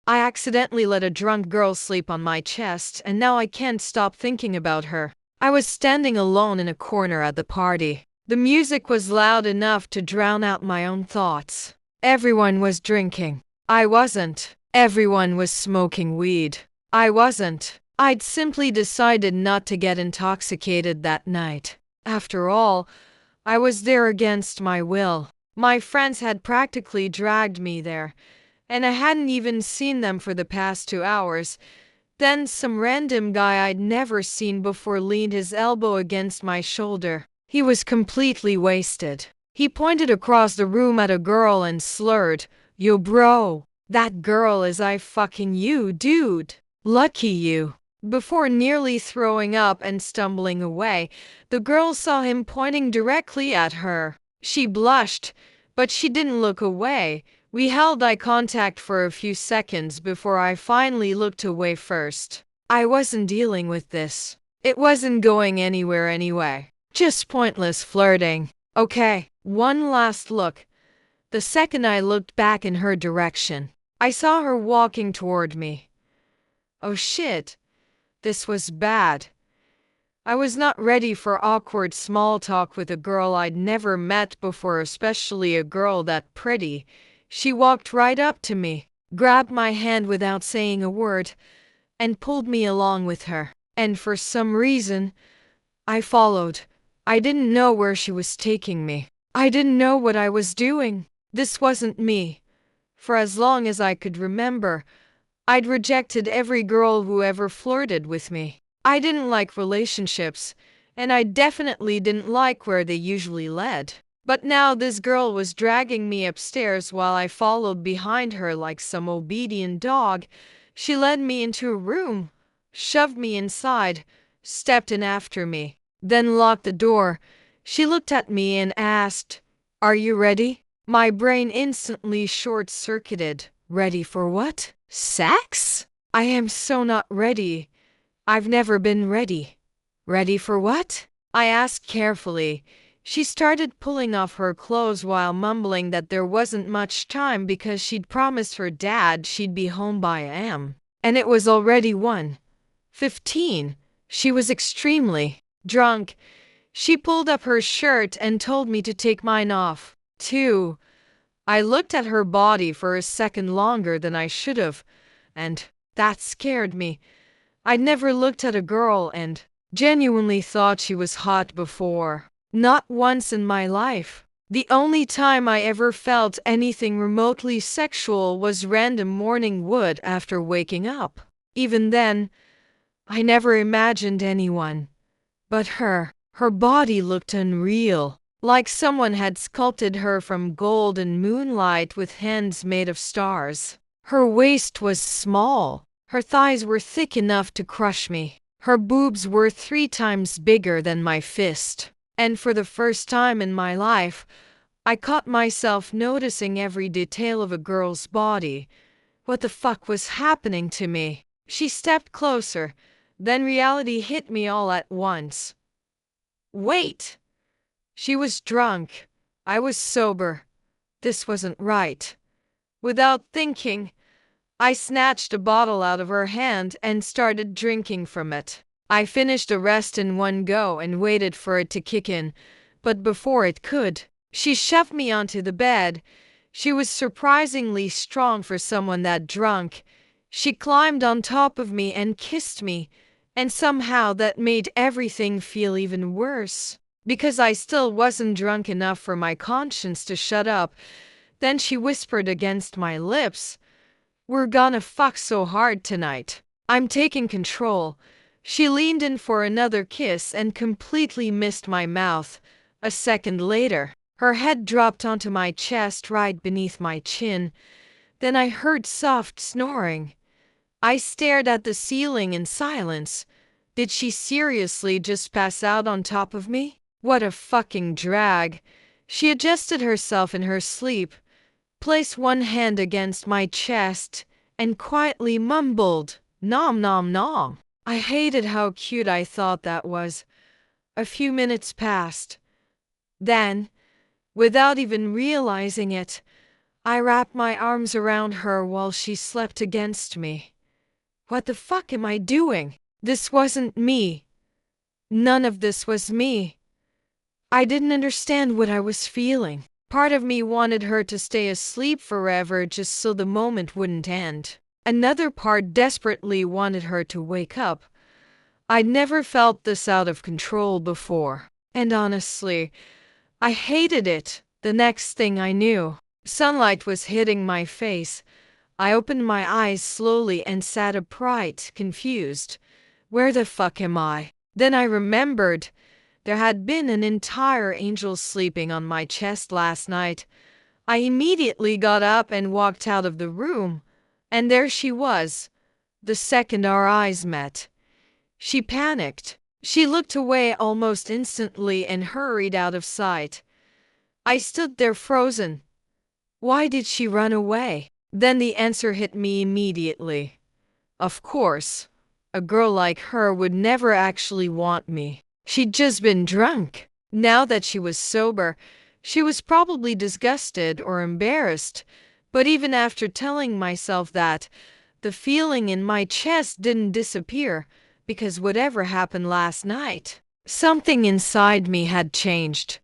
I accidentally let a drunk girl sleep on my chest, and now I can't stop thinking about her. I was standing alone in a corner at the party. The music was loud enough to drown out my own thoughts. Everyone was drinking. I wasn't. Everyone was smoking weed. I wasn't. I'd simply decided not to get intoxicated that night. After all, I was there against my will. My friends had practically dragged me there, and I hadn't even seen them for the past 2 hours. Then some random guy I'd never seen before leaned his elbow against my shoulder. He was completely wasted. He pointed across the room at a girl and slurred, "Yo bro, that girl is I fucking you, dude. Lucky you." Before nearly throwing up and stumbling away, the girl saw him pointing directly at her. She blushed, but she didn't look away. We held eye contact for a few seconds before I finally looked away first. I wasn't dealing with this. It wasn't going anywhere anyway. Just pointless flirting. Okay, one last look. The second I looked back in her direction, I saw her walking toward me. Oh shit. This was bad. I was not ready for awkward small talk with a girl I'd never met before, especially a girl that pretty. She walked right up to me, grabbed my hand without saying a word, and pulled me along with her. And for some reason, I followed. I didn't know where she was taking me. I didn't know what I was doing. This wasn't me. For as long as I could remember, I'd rejected every girl who ever flirted with me. I didn't like relationships, and I definitely didn't like where they usually led. But now this girl was dragging me upstairs while I followed behind her like some obedient dog. She led me into a room, shoved me inside, stepped in after me, then locked the door. She looked at me and asked, "Are you ready?" My brain instantly short-circuited. Ready for what? Sex? I am so not ready. I've never been ready. Ready for what? I asked carefully. She started pulling off her clothes while mumbling that there wasn't much time because she'd promised her dad she'd be home by a.m. And it was already 1:15. She was extremely drunk. She pulled up her shirt and told me to take mine off, too. I looked at her body for a second longer than I should have, and that scared me. I'd never looked at a girl and genuinely thought she was hot before. Not once in my life. The only time I ever felt anything remotely sexual was random morning wood after waking up. Even then, I never imagined anyone but her. Her body looked unreal, like someone had sculpted her from gold and moonlight with hands made of stars. Her waist was small. Her thighs were thick enough to crush me. Her boobs were 3 times bigger than my fist. And for the first time in my life, I caught myself noticing every detail of a girl's body. What the fuck was happening to me? She stepped closer, then reality hit me all at once. Wait! She was drunk. I was sober. This wasn't right. Without thinking, I snatched a bottle out of her hand and started drinking from it. I finished the rest in one go and waited for it to kick in, but before it could, she shoved me onto the bed. She was surprisingly strong for someone that drunk. She climbed on top of me and kissed me, and somehow that made everything feel even worse, because I still wasn't drunk enough for my conscience to shut up. Then she whispered against my lips, "We're gonna fuck so hard tonight. I'm taking control." She leaned in for another kiss and completely missed my mouth. A second later, her head dropped onto my chest right beneath my chin. Then I heard soft snoring. I stared at the ceiling in silence. Did she seriously just pass out on top of me? What a fucking drag. She adjusted herself in her sleep, placed one hand against my chest, and quietly mumbled, "Nom nom nom." I hated how cute I thought that was. A few minutes passed. Then, without even realizing it, I wrapped my arms around her while she slept against me. What the fuck am I doing? This wasn't me. None of this was me. I didn't understand what I was feeling. Part of me wanted her to stay asleep forever just so the moment wouldn't end. Another part desperately wanted her to wake up. I'd never felt this out of control before. And honestly, I hated it. The next thing I knew, sunlight was hitting my face. I opened my eyes slowly and sat upright, confused. Where the fuck am I? Then I remembered there had been an entire angel sleeping on my chest last night. I immediately got up and walked out of the room. And there she was, the second our eyes met. She panicked. She looked away almost instantly and hurried out of sight. I stood there frozen. Why did she run away? Then the answer hit me immediately. Of course, a girl like her would never actually want me. She'd just been drunk. Now that she was sober, she was probably disgusted or embarrassed. But even after telling myself that, the feeling in my chest didn't disappear, because whatever happened last night, something inside me had changed.